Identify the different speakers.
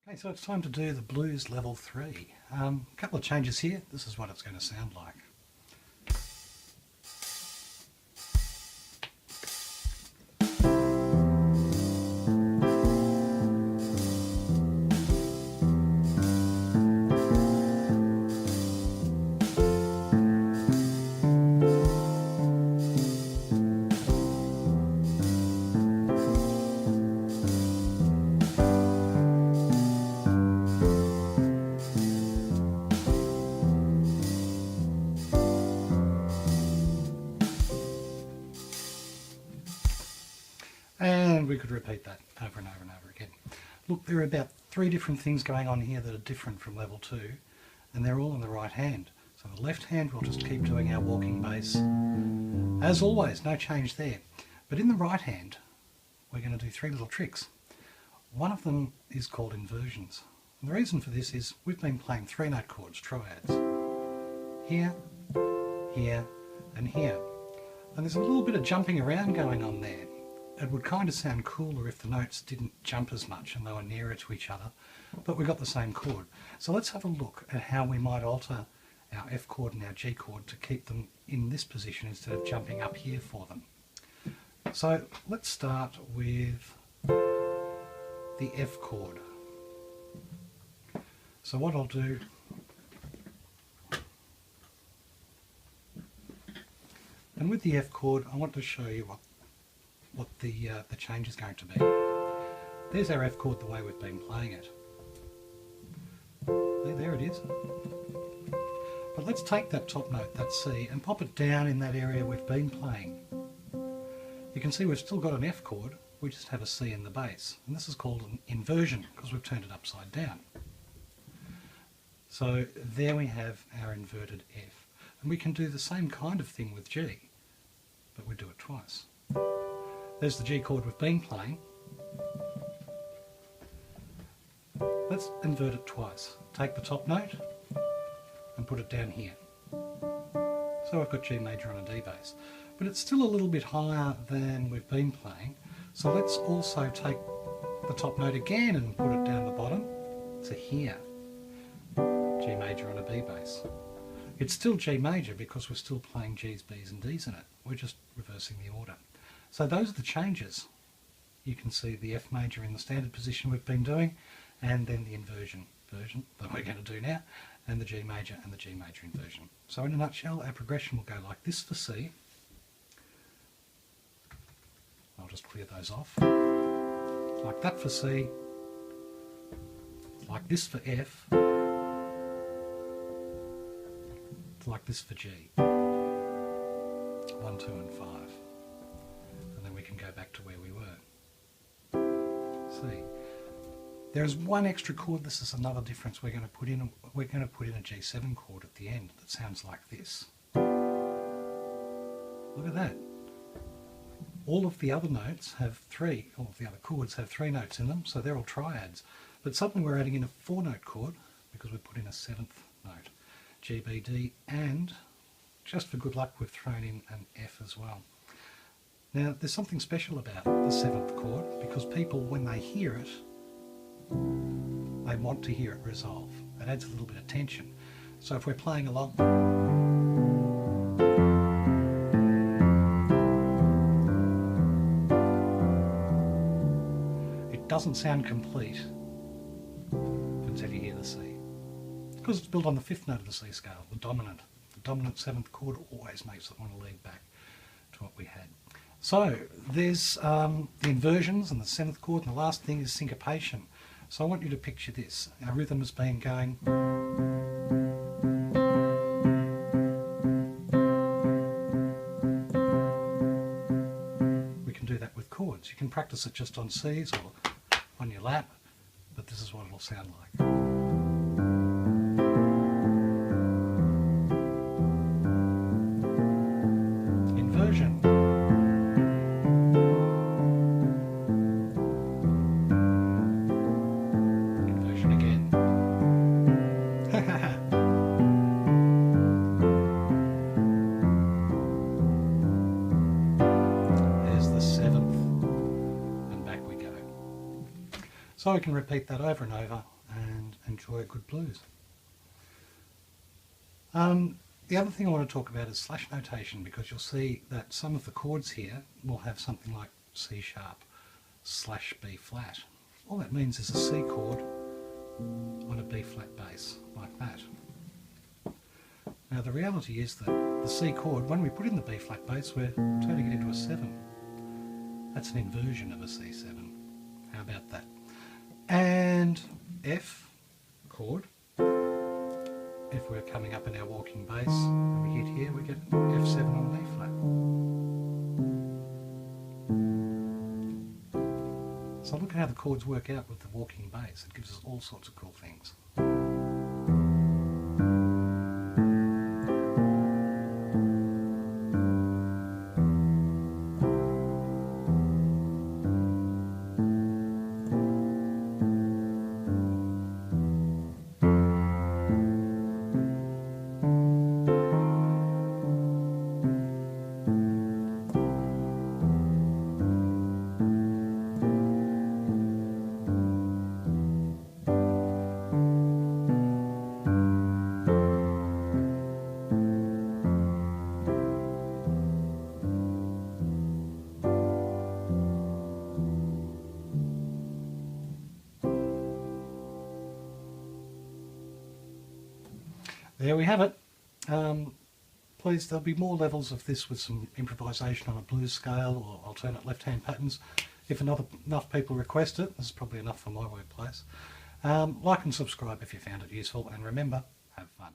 Speaker 1: Okay, so it's time to do the blues level 3. A couple of changes here. This is what it's going to sound like. And we could repeat that over and over and over again. Look, there are about 3 different things going on here that are different from level 2, and they're all in the right hand. So the left hand, we'll just keep doing our walking bass. As always, no change there. But in the right hand, we're going to do 3 little tricks. One of them is called inversions. And the reason for this is we've been playing 3-note chords, triads. Here, here, and here. And there's a little bit of jumping around going on there. It would kind of sound cooler if the notes didn't jump as much and they were nearer to each other, but we've got the same chord. So let's have a look at how we might alter our F chord and our G chord to keep them in this position instead of jumping up here for them. So let's start with the F chord. So what I'll do, and with the F chord I want to show you what the change is going to be. There's our F chord the way we've been playing it. There it is. But let's take that top note, that C, and pop it down in that area we've been playing. You can see we've still got an F chord, we just have a C in the bass. And this is called an inversion because we've turned it upside down. So there we have our inverted F. And we can do the same kind of thing with G, but we do it twice. There's the G chord we've been playing. Let's invert it twice. Take the top note and put it down here. So I've got G major on a D bass. But it's still a little bit higher than we've been playing. So let's also take the top note again and put it down the bottom to here. G major on a B bass. It's still G major because we're still playing G's, B's and D's in it. We're just reversing the order. So those are the changes. You can see the F major in the standard position we've been doing, and then the inversion version that we're going to do now, and the G major and the G major inversion. So in a nutshell, our progression will go like this for C. I'll just clear those off. Like that for C. Like this for F. Like this for G. 1, 2 and 5. And then we can go back to where we were. See, there's one extra chord. This is another difference we're going to put in. We're going to put in a G7 chord at the end that sounds like this. Look at that. All of the other notes have 3, all of the other chords have 3 notes in them, so they're all triads. But suddenly we're adding in a 4-note chord because we put in a 7th note. G, B, D, and just for good luck we've thrown in an F as well. Now there's something special about the 7th chord because people, when they hear it, they want to hear it resolve. It adds a little bit of tension. So if we're playing along, it doesn't sound complete until you hear the C. Because it's built on the 5th note of the C scale, the dominant. The dominant 7th chord always makes it want to lead back to what we had. So there's the inversions and the 7th chord, and the last thing is syncopation. So I want you to picture this. Our rhythm has been going. We can do that with chords. You can practice it just on C's or on your lap, but this is what it'll sound like. Inversion. Inversion again. There's the 7th, and back we go. So we can repeat that over and over enjoy a good blues. The other thing I want to talk about is slash notation, because you'll see that some of the chords here will have something like C sharp slash B flat. All that means is a C chord on a B flat bass, like that. Now the reality is that the C chord, when we put in the B flat bass, we're turning it into a 7. That's an inversion of a C7. How about that? And F chord, if we're coming up in our walking bass, when we hit here, we get F7 on an E flat. So look at how the chords work out with the walking bass. It gives us all sorts of cool things. There we have it. Please, there'll be more levels of this with some improvisation on a blues scale or alternate left-hand patterns. If enough people request it, this is probably enough for my workplace. Like and subscribe if you found it useful, and remember, have fun.